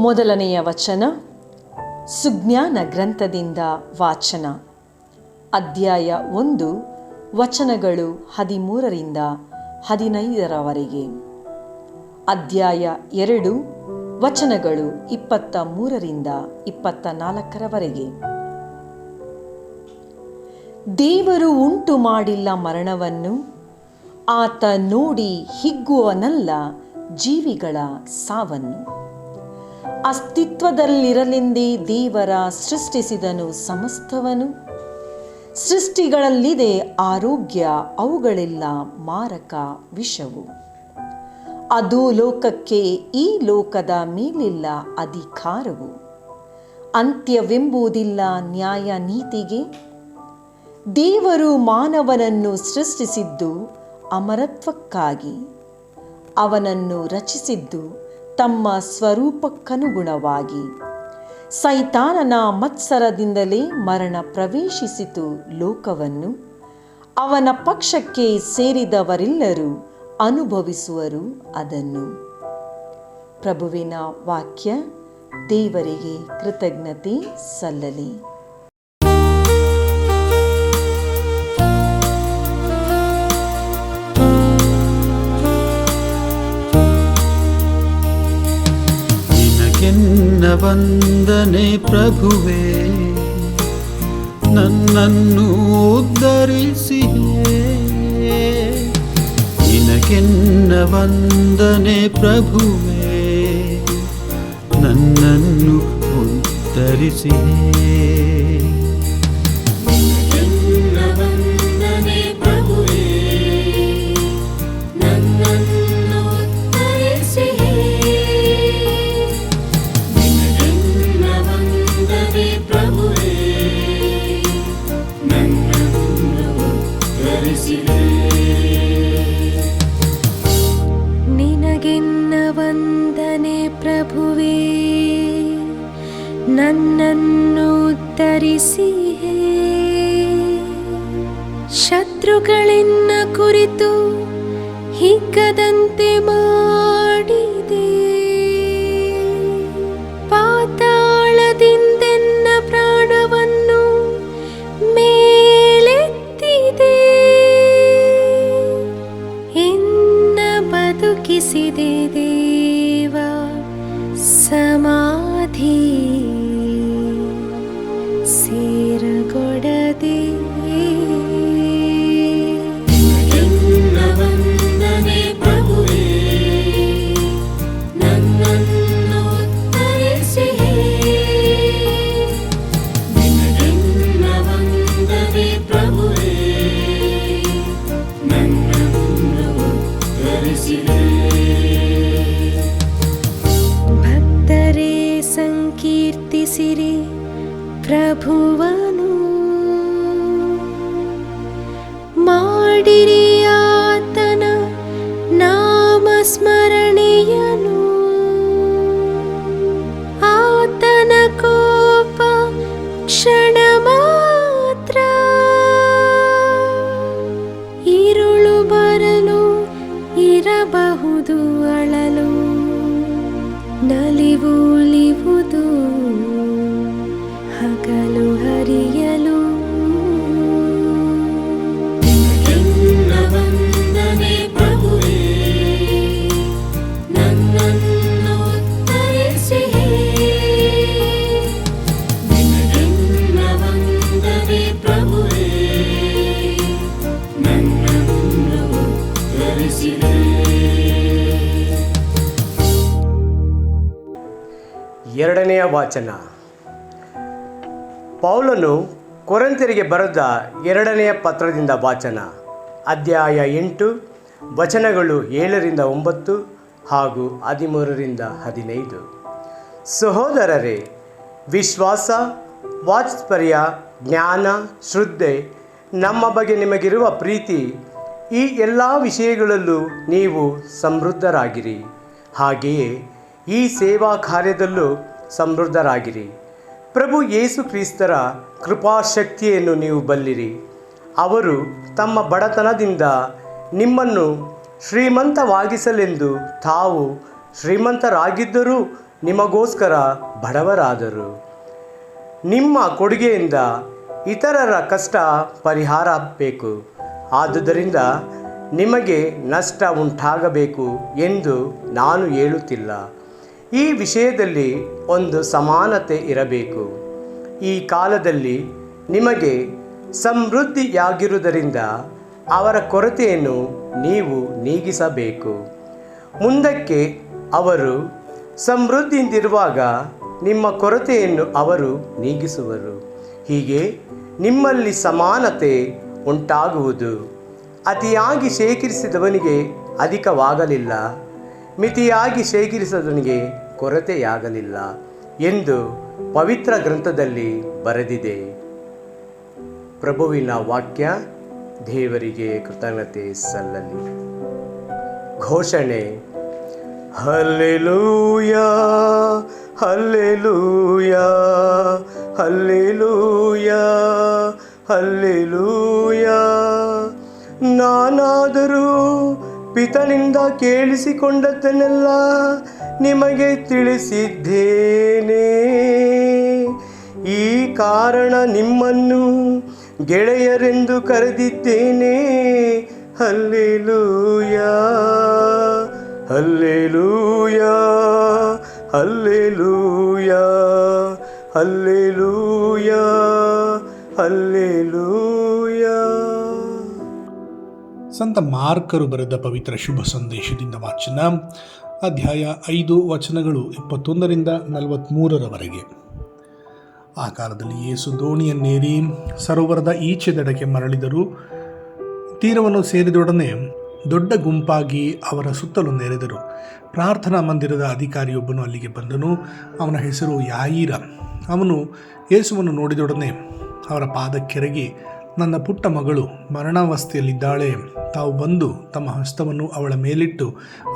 ಮೊದಲನೆಯ ವಚನ ಸುಜ್ಞಾನ ಗ್ರಂಥದಿಂದ ವಾಚನ. ಅಧ್ಯಾಯ 1 ವಚನಗಳು 13ರಿಂದ 15ರವರೆಗೆ. ಅಧ್ಯಾಯ 2 ವಚನಗಳು 23ರಿಂದ 24ರವರೆಗೆ. ದೇವರು ಉಂಟು ಮಾಡಿಲ್ಲ ಮರಣವನ್ನು, ಆತ ನೋಡಿ ಹಿಗ್ಗುವನಲ್ಲ ಜೀವಿಗಳ ಸಾವನ್ನು. ಅಸ್ತಿತ್ವದಲ್ಲಿರಲೆಂದೇ ದೇವರ ಸೃಷ್ಟಿಸಿದನು ಸಮಸ್ತವನು. ಸೃಷ್ಟಿಗಳಲ್ಲಿದೆ ಆರೋಗ್ಯ, ಅವುಗಳೆಲ್ಲ ಮಾರಕ ವಿಷವು. ಅದು ಲೋಕಕ್ಕೆ ಈ ಲೋಕದ ಮೇಲಿಲ್ಲ ಅಧಿಕಾರವು. ಅಂತ್ಯವೆಂಬುದಿಲ್ಲ ನ್ಯಾಯ ನೀತಿಗೆ. ದೇವರು ಮಾನವನನ್ನು ಸೃಷ್ಟಿಸಿದ್ದು ಅಮರತ್ವಕ್ಕಾಗಿ. ಅವನನ್ನು ರಚಿಸಿದ್ದು ತಮ್ಮ ಸ್ವರೂಪಕ್ಕನುಗುಣವಾಗಿ. ಸೈತಾನನ ಮತ್ಸರದಿಂದಲೇ ಮರಣ ಪ್ರವೇಶಿಸಿತು ಲೋಕವನ್ನು. ಅವನ ಪಕ್ಷಕ್ಕೆ ಸೇರಿದವರೆಲ್ಲರೂ ಅನುಭವಿಸುವರು ಅದನ್ನು. ಪ್ರಭುವಿನ ವಾಕ್ಯ. ದೇವರಿಗೆ ಕೃತಜ್ಞತೆ ಸಲ್ಲಲಿ. ವಂದನೆ ಪ್ರಭುವೇ, ನನ್ನನ್ನು ಉದ್ಧರಿಸಿಯೇ. ನಿನಗೆನ್ನ ವಂದನೆ ಪ್ರಭುವೇ, ನನ್ನನ್ನು ಉದ್ಧರಿಸಿಯೇ. ನಿನಗೆನ್ನ ವಂದನೆ ಪ್ರಭುವೇ, ನನ್ನನ್ನು ಉದ್ಧರಿಸಿಯೇ. ಶತ್ರುಗಳೆನ್ನ ಕುರಿತು ಹಿಗ್ಗದಂತೆ ಮಾಡಿದೆ. ಪಾತಾಳದಿಂದೆನ್ನ ಪ್ರಾಣವನ್ನು ಮೇಲೆತ್ತಿದೆ. ಬದುಕಿಸಿದೆ ದೇವ ಸಮಾಧಿ ಸೇರಗೊಡದೆ. ಭಕ್ತರೇ ಸಂಕೀರ್ತಿಸಿರಿ ಪ್ರಭುವನು, ಮಾಡಿರಿ ಆತನ ನಾಮ ಸ್ಮರಣೆಯನು. ಆತನ ಕೋಪ ಕ್ಷಣ ಮಾತ್ರ, ഇരുಳು ಬರಲು ಇರಬಹುದು ಅಳಲು. ನಲಿವುಲಿವುದು ಹಗಲು ಹರಿಯಲು. ವಂದನೆ ಪ್ರಭುವೇ, ನನ್ನನ್ನು ಉದ್ಧರಿಸಿಯೇ. ನಿನಗೆನ್ನ ವಂದನೆ ಪ್ರಭುವೇ, ನನ್ನನ್ನು ಉದ್ಧರಿಸಿಯೇ. ಎರಡನೆಯ ವಾಚನ. ಪೌಲನು ಕೊರಿಂಥರಿಗೆ ಬರೆದ ಎರಡನೆಯ ಪತ್ರದಿಂದ ವಾಚನ. ಅಧ್ಯಾಯ 8 ವಚನಗಳು 7ರಿಂದ 9 ಹಾಗೂ 13ರಿಂದ 15. ಸಹೋದರರೇ, ವಿಶ್ವಾಸ, ವಾತ್ಸಲ್ಯ, ಜ್ಞಾನ, ಶ್ರದ್ಧೆ, ನಮ್ಮ ಬಗ್ಗೆ ನಿಮಗಿರುವ ಪ್ರೀತಿ, ಈ ಎಲ್ಲ ವಿಷಯಗಳಲ್ಲೂ ನೀವು ಸಮೃದ್ಧರಾಗಿರಿ. ಹಾಗೆಯೇ ಈ ಸೇವಾ ಕಾರ್ಯದಲ್ಲೂ ಸಮೃದ್ಧರಾಗಿರಿ. ಪ್ರಭು ಯೇಸು ಕ್ರಿಸ್ತರ ಕೃಪಾಶಕ್ತಿಯನ್ನು ನೀವು ಬಲ್ಲಿರಿ. ಅವರು ತಮ್ಮ ಬಡತನದಿಂದ ನಿಮ್ಮನ್ನು ಶ್ರೀಮಂತವಾಗಿಸಲೆಂದು ತಾವು ಶ್ರೀಮಂತರಾಗಿದ್ದರೂ ನಿಮಗೋಸ್ಕರ ಬಡವರಾದರು. ನಿಮ್ಮ ಕೊಡುಗೆಯಿಂದ ಇತರರ ಕಷ್ಟ ಪರಿಹಾರ ಬೇಕು. ಆದುದರಿಂದ ನಿಮಗೆ ನಷ್ಟ ಉಂಟಾಗಬೇಕು ಎಂದು ನಾನು ಹೇಳುತ್ತಿಲ್ಲ. ಈ ವಿಷಯದಲ್ಲಿ ಒಂದು ಸಮಾನತೆ ಇರಬೇಕು. ಈ ಕಾಲದಲ್ಲಿ ನಿಮಗೆ ಸಮೃದ್ಧಿಯಾಗಿರುವುದರಿಂದ ಅವರ ಕೊರತೆಯನ್ನು ನೀವು ನೀಗಿಸಬೇಕು. ಮುಂದಕ್ಕೆ ಅವರು ಸಮೃದ್ಧಿಯಿಂದಿರುವಾಗ ನಿಮ್ಮ ಕೊರತೆಯನ್ನು ಅವರು ನೀಗಿಸುವರು. ಹೀಗೆ ನಿಮ್ಮಲ್ಲಿ ಸಮಾನತೆ ಉಂಟಾಗುವುದು. ಅತಿಯಾಗಿ ಶೇಖರಿಸಿದವನಿಗೆ ಅಧಿಕವಾಗಲಿಲ್ಲ, ಮಿತಿಯಾಗಿ ಶೇಖರಿಸಿದವನಿಗೆ ಕೊರತೆಯಾಗಲಿಲ್ಲ ಎಂದು ಪವಿತ್ರ ಗ್ರಂಥದಲ್ಲಿ ಬರೆದಿದೆ. ಪ್ರಭುವಿನ ವಾಕ್ಯ. ದೇವರಿಗೆ ಕೃತಜ್ಞತೆ ಸಲ್ಲಲಿ. ಘೋಷಣೆ: ಹಲ್ಲೆಲೂಯಾ, ಹಲ್ಲೆಲೂಯಾ, ಹಲ್ಲೆಲೂಯಾ, ಹಲ್ಲೆಲೂಯಾ. ನಾನಾದರೂ ಪಿತನಿಂದ ಕೇಳಿಸಿಕೊಂಡದ್ದನ್ನೆಲ್ಲ ನಿಮಗೆ ತಿಳಿಸಿದ್ದೇನೆ. ಈ ಕಾರಣ ನಿಮ್ಮನ್ನು ಗೆಳೆಯರೆಂದು ಕರೆದಿದ್ದೇನೆ. Hallelujah, hallelujah, hallelujah, hallelujah, hallelujah. ಸಂತ ಮಾರ್ಕರು ಬರೆದ ಪವಿತ್ರ ಶುಭ ಸಂದೇಶದಿಂದ ವಾಚನ. ಅಧ್ಯಾಯ 5 ವಚನಗಳು 21ರಿಂದ 43ರವರೆಗೆ. ಆ ಕಾಲದಲ್ಲಿ ಯೇಸು ದೋಣಿಯನ್ನೇರಿ ಸರೋವರದ ಈಚೆ ದಡಕ್ಕೆ ಮರಳಿದರು. ತೀರವನ್ನು ಸೇರಿದೊಡನೆ ದೊಡ್ಡ ಗುಂಪಾಗಿ ಅವರ ಸುತ್ತಲೂ ನೆರೆದರು. ಪ್ರಾರ್ಥನಾ ಮಂದಿರದ ಅಧಿಕಾರಿಯೊಬ್ಬನು ಅಲ್ಲಿಗೆ ಬಂದನು. ಅವನ ಹೆಸರು ಯಾಯೀರ. ಅವನು ಯೇಸುವನ್ನು ನೋಡಿದೊಡನೆ ಅವರ ಪಾದಕ್ಕೆರಗಿ, ನನ್ನ ಪುಟ್ಟ ಮಗಳು ಮರಣಾವಸ್ಥೆಯಲ್ಲಿದ್ದಾಳೆ, ತಾವು ಬಂದು ತಮ್ಮ ಹಸ್ತವನ್ನು ಅವಳ ಮೇಲಿಟ್ಟು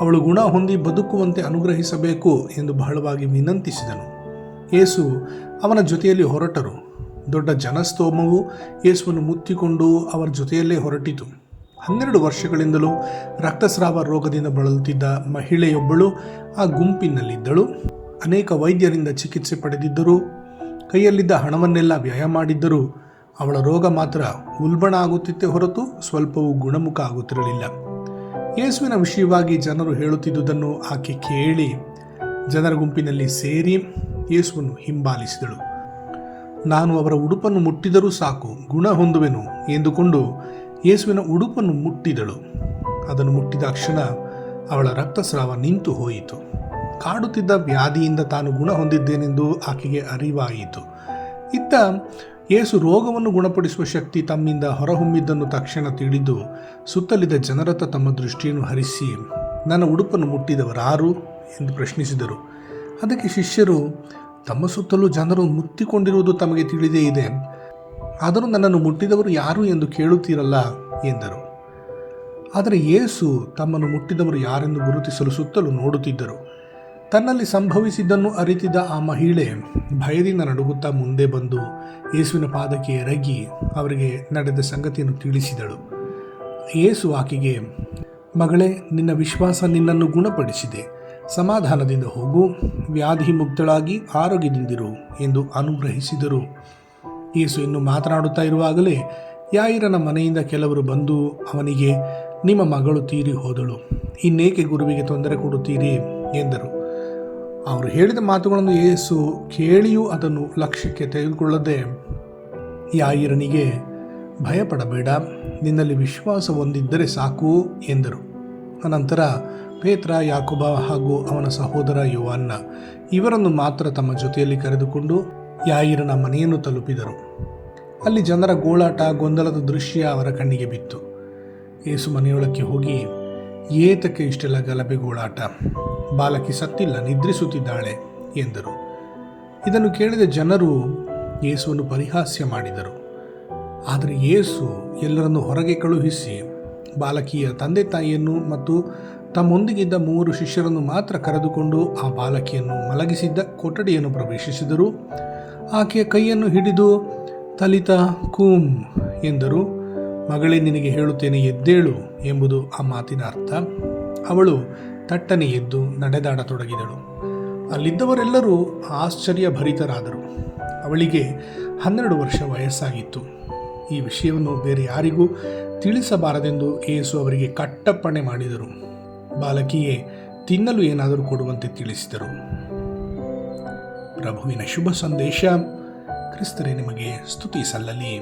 ಅವಳು ಗುಣ ಹೊಂದಿ ಬದುಕುವಂತೆ ಅನುಗ್ರಹಿಸಬೇಕು ಎಂದು ಬಹಳವಾಗಿ ವಿನಂತಿಸಿದನು. ಯೇಸು ಅವನ ಜೊತೆಯಲ್ಲಿ ಹೊರಟರು. ದೊಡ್ಡ ಜನಸ್ತೋಮವು ಯೇಸುವನ್ನು ಮುತ್ತಿಕೊಂಡು ಅವರ ಜೊತೆಯಲ್ಲೇ ಹೊರಟಿತು. 12 ವರ್ಷಗಳಿಂದಲೂ ರಕ್ತಸ್ರಾವ ರೋಗದಿಂದ ಬಳಲುತ್ತಿದ್ದ ಮಹಿಳೆಯೊಬ್ಬಳು ಆ ಗುಂಪಿನಲ್ಲಿದ್ದಳು. ಅನೇಕ ವೈದ್ಯರಿಂದ ಚಿಕಿತ್ಸೆ ಪಡೆದಿದ್ದರೂ ಕೈಯಲ್ಲಿದ್ದ ಹಣವನ್ನೆಲ್ಲ ವ್ಯಯ ಮಾಡಿದ್ದರೂ ಅವಳ ರೋಗ ಮಾತ್ರ ಉಲ್ಬಣ ಆಗುತ್ತಿತ್ತೇ ಹೊರತು ಸ್ವಲ್ಪವೂ ಗುಣಮುಖ ಆಗುತ್ತಿರಲಿಲ್ಲ. ಯೇಸುವಿನ ವಿಷಯವಾಗಿ ಜನರು ಹೇಳುತ್ತಿದ್ದುದನ್ನು ಆಕೆ ಕೇಳಿ ಜನರ ಗುಂಪಿನಲ್ಲಿ ಸೇರಿ ಯೇಸುವನ್ನು ಹಿಂಬಾಲಿಸಿದಳು. ನಾನು ಅವರ ಉಡುಪನ್ನು ಮುಟ್ಟಿದರೂ ಸಾಕು, ಗುಣ ಹೊಂದುವೆನು ಎಂದುಕೊಂಡು ಯೇಸುವಿನ ಉಡುಪನ್ನು ಮುಟ್ಟಿದಳು. ಅದನ್ನು ಮುಟ್ಟಿದ ಕ್ಷಣ ಅವಳ ರಕ್ತಸ್ರಾವ ನಿಂತು ಹೋಯಿತು. ಕಾಡುತ್ತಿದ್ದ ವ್ಯಾಧಿಯಿಂದ ತಾನು ಗುಣ ಹೊಂದಿದ್ದೇನೆಂದು ಆಕೆಗೆ ಅರಿವಾಯಿತು. ಇತ್ತ ಯೇಸು ರೋಗವನ್ನು ಗುಣಪಡಿಸುವ ಶಕ್ತಿ ತಮ್ಮಿಂದ ಹೊರಹೊಮ್ಮಿದ್ದನ್ನು ತಕ್ಷಣ ತಿಳಿದು ಸುತ್ತಲಿದ್ದ ಜನರತ್ತ ತಮ್ಮ ದೃಷ್ಟಿಯನ್ನು ಹರಿಸಿ, ನನ್ನ ಉಡುಪನ್ನು ಮುಟ್ಟಿದವರಾರು ಎಂದು ಪ್ರಶ್ನಿಸಿದರು. ಅದಕ್ಕೆ ಶಿಷ್ಯರು, ತಮ್ಮ ಸುತ್ತಲೂ ಜನರು ಮುತ್ತಿಕೊಂಡಿರುವುದು ತಮಗೆ ತಿಳಿದೇ ಇದೆ, ಆದರೂ ನನ್ನನ್ನು ಮುಟ್ಟಿದವರು ಯಾರು ಎಂದು ಕೇಳುತ್ತೀರಲ್ಲ ಎಂದರು. ಆದರೆ ಯೇಸು ತಮ್ಮನ್ನು ಮುಟ್ಟಿದವರು ಯಾರೆಂದು ಗುರುತಿಸಲು ಸುತ್ತಲೂ ನೋಡುತ್ತಿದ್ದರು. ತನ್ನಲ್ಲಿ ಸಂಭವಿಸಿದ್ದನ್ನು ಅರಿತಿದ್ದ ಆ ಮಹಿಳೆ ಭಯದಿಂದ ನಡುಗುತ್ತಾ ಮುಂದೆ ಬಂದು ಯೇಸುವಿನ ಪಾದಕ್ಕೆ ಎರಗಿ ಅವರಿಗೆ ನಡೆದ ಸಂಗತಿಯನ್ನು ತಿಳಿಸಿದಳು. ಯೇಸು ಆಕೆಗೆ, ಮಗಳೇ, ನಿನ್ನ ವಿಶ್ವಾಸ ನಿನ್ನನ್ನು ಗುಣಪಡಿಸಿದೆ, ಸಮಾಧಾನದಿಂದ ಹೋಗು, ವ್ಯಾಧಿ ಮುಕ್ತಳಾಗಿ ಆರೋಗ್ಯದಿಂದಿರು ಎಂದು ಅನುಗ್ರಹಿಸಿದರು. ಯೇಸು ಇನ್ನು ಮಾತನಾಡುತ್ತಾ ಇರುವಾಗಲೇ ಯಾಯಿರನ ಮನೆಯಿಂದ ಕೆಲವರು ಬಂದು ಅವನಿಗೆ, ನಿಮ್ಮ ಮಗಳು ತೀರಿ ಹೋದಳು, ಇನ್ನೇಕೆ ಗುರುವಿಗೆ ತೊಂದರೆ ಕೊಡುತ್ತೀರಿ ಎಂದರು. ಅವರು ಹೇಳಿದ ಮಾತುಗಳನ್ನು ಯೇಸು ಕೇಳಿಯೂ ಅದನ್ನು ಲಕ್ಷ್ಯಕ್ಕೆ ತೆಗೆದುಕೊಳ್ಳದೆ ಯಾಯಿರನಿಗೆ, ಭಯಪಡಬೇಡ, ನಿನ್ನಲ್ಲಿ ವಿಶ್ವಾಸ ಹೊಂದಿದ್ದರೆ ಸಾಕು ಎಂದರು. ಅನಂತರ ಪೇತ್ರ, ಯಾಕೋಬ ಹಾಗೂ ಅವನ ಸಹೋದರ ಯೋಹಾನ ಇವರನ್ನು ಮಾತ್ರ ತಮ್ಮ ಜೊತೆಯಲ್ಲಿ ಕರೆದುಕೊಂಡು ಯಾಯಿರನ ಮನೆಯನ್ನು ತಲುಪಿದರು. ಅಲ್ಲಿ ಜನರ ಗೋಳಾಟ, ಗೊಂದಲದ ದೃಶ್ಯ ಅವರ ಕಣ್ಣಿಗೆ ಬಿತ್ತು. ಯೇಸು ಮನೆಯೊಳಕ್ಕೆ ಹೋಗಿ, ಏತಕ್ಕೆ ಇಷ್ಟೆಲ್ಲ ಗಲಭೆ ಗೋಳಾಟ? ಬಾಲಕಿ ಸತ್ತಿಲ್ಲ, ನಿದ್ರಿಸುತ್ತಿದ್ದಾಳೆ ಎಂದರು. ಇದನ್ನು ಕೇಳಿದ ಜನರು ಯೇಸುವನ್ನು ಪರಿಹಾಸ್ಯ ಮಾಡಿದರು. ಆದರೆ ಯೇಸು ಎಲ್ಲರನ್ನು ಹೊರಗೆ ಕಳುಹಿಸಿ ಬಾಲಕಿಯ ತಂದೆ ತಾಯಿಯನ್ನು ಮತ್ತು ತಮ್ಮೊಂದಿಗಿದ್ದ 3 ಶಿಷ್ಯರನ್ನು ಮಾತ್ರ ಕರೆದುಕೊಂಡು ಆ ಬಾಲಕಿಯನ್ನು ಮಲಗಿಸಿದ್ದ ಕೊಠಡಿಯನ್ನು ಪ್ರವೇಶಿಸಿದರು. ಆಕೆಯ ಕೈಯನ್ನು ಹಿಡಿದು ತಲಿತ ಕೂಮ್ ಎಂದರು. ಮಗಳೇ, ನಿನಗೆ ಹೇಳುತ್ತೇನೆ, ಎದ್ದೇಳು ಎಂಬುದು ಆ ಮಾತಿನ ಅರ್ಥ. ಅವಳು ತಟ್ಟನೆ ಎದ್ದು ನಡೆದಾಡತೊಡಗಿದಳು. ಅಲ್ಲಿದ್ದವರೆಲ್ಲರೂ ಆಶ್ಚರ್ಯಭರಿತರಾದರು. ಅವಳಿಗೆ 12 ವರ್ಷ ವಯಸ್ಸಾಗಿತ್ತು. ಈ ವಿಷಯವನ್ನು ಬೇರೆ ಯಾರಿಗೂ ತಿಳಿಸಬಾರದೆಂದು ಯೇಸು ಅವರಿಗೆ ಕಟ್ಟಪ್ಪಣೆ ಮಾಡಿದರು. ಬಾಲಕಿಯೇ, ತಿನ್ನಲು ಏನಾದರೂ ಕೊಡುವಂತೆ ತಿಳಿಸಿದರು. ಪ್ರಭುವಿನ ಶುಭ ಸಂದೇಶ. ಕ್ರಿಸ್ತರೇ ನಿಮಗೆ ಸ್ತುತಿ ಸಲ್ಲಲಿ.